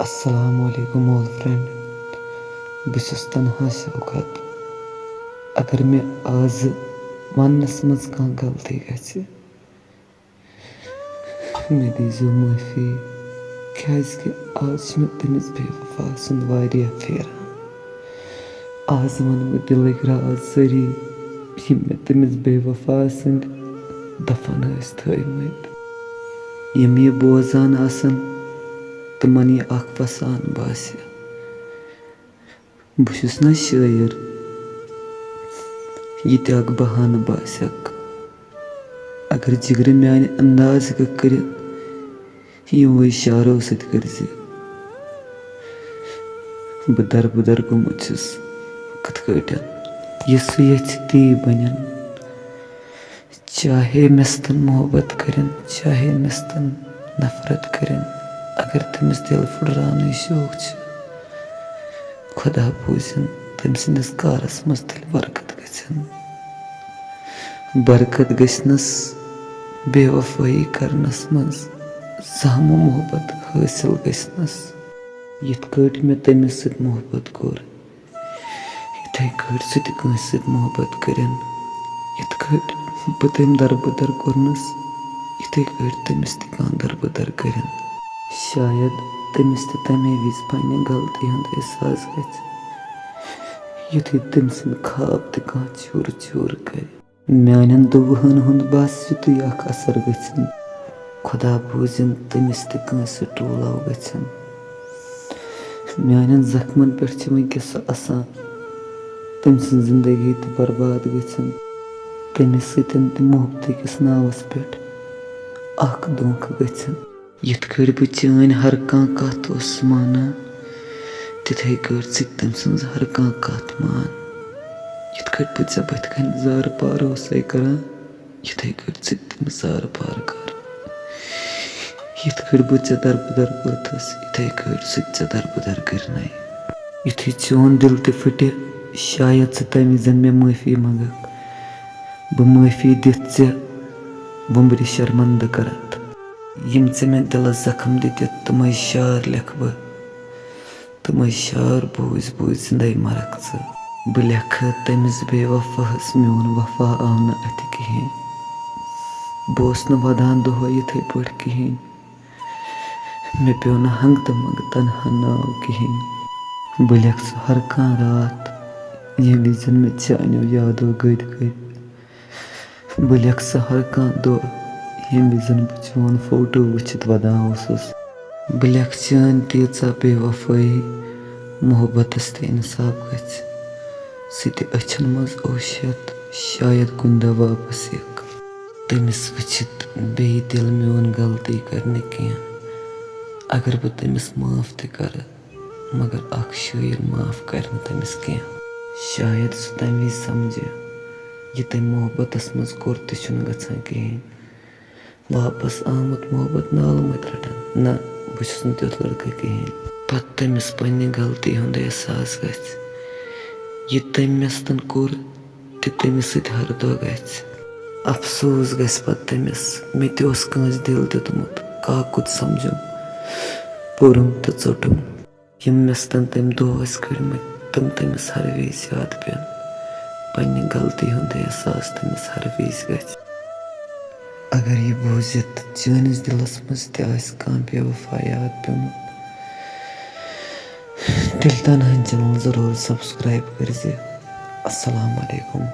अस्सलामुअलैकुम old friend. बस तनहा शौकत। अगर मे आज वनस मज कह गलती गि मे दीजो माफी क्या आज मे तमिस बेवफा सुंद वारिया फेरा। आज वन बह दिलक राज सारी मे तमिस बेवफा सुंद दफन थमत। यम यह बोजान तमन यह फसान बासे। बहुस ना शायर यह बहाना बासक अगर जिगर मान अंदाज कर यो इशारों सत कर बदर गोमुत कथ यस ती बन चाहे मस्तन मोहब्बत करें चाहे मस्तन नफरत करें। अगर तमिस दिल फुटरान शौक खुदा बूजन तम सस कारस मज बरकत गस बेवफाई करनस मज जहमो मोहब्बत हासिल गस यथ मे तमिस सत मोहब्बत कोर इथे सह सत मोहब्बत करें। यथ बह तम दरबदर कोरनस इथे तमिस तह दरबदर करें। शायद तमिस तमे विज पन्ने गलती हंद एहसास युथी तम सद ख्वाब तह चूर चूर कर मान दुहन हुंद बस युत असर गन खुदा बूजन तमिस तह टूल गन मान जख्मन पे वनकस आसान तम जिंदगी तह बर्बाद गन तमिस सत मोहब्बत किस नावस पे धोखा गन। यथ बह चान हर कह कत माना तिथे तम सज हर कह कत मान। यथ बह ऐ बथ कन जार पार कर इथे तम जार पार कर। यथ बह ऐ दरबदर कोरथस इथे सह दरबदर कर। युथी चोन दिल तह फट शायद तम विजन मे माफी मंगक बह माफी दिथ वुम्बरि शर्मंद करत। यम मे दिलस जख्म दित तम शार लिख बह तम शार बूझ बूझ जिंदे मरक बह लिख तमिस बेवफास मोन वफा आव न अथ कहें बस न वदान दोह इथे पे कहें मे पे न हंग तो मंग तनहा नाव कहें। बह लिख हर कह रात ये विजन मे चानो यादो गद गद बह लिख हर कह दो ये विजन बह चोन फोटो वुचित वदान बह लिख चान तीचा बेवफाई मोहब्बतस तह इंसाफ गछ सह अछन मज ओशियत शायद कुन दह वापस यक तमिस वुचित बे दिल मोन गलती करने कह। अगर बह तमिस माफ तह कर मगर अख शायर माफ कर तमिस कह। शायद सह तम वज समझ यह तम मोहब्बतस मज कोर तह गछान कहें वापस आमुत मोहब्बत नाल मत रटन ना बस तुथ लड़का कहें। पत तमिस पन्ने गलती हुंद एहसास गछ यह तम मस्तन कोर तह तमिस सत हर दह गछ अफसोस गछ पत तमिस मे तह कस दिल दितमुत काकुत समझुम पोरुम तो चोटुम यम मस्तन तम दह कड़मत तम तमिस हर विज याद पेन पन्ने गलती हुंद एहसास तमिस हर विज गछ। अगर यह बूजित चानिस दिलस मज तह बेवफा याद पेमुत तेल तनहा चैनल जरूर सब्सक्राइब कर। अस्सलाम वालेकुम।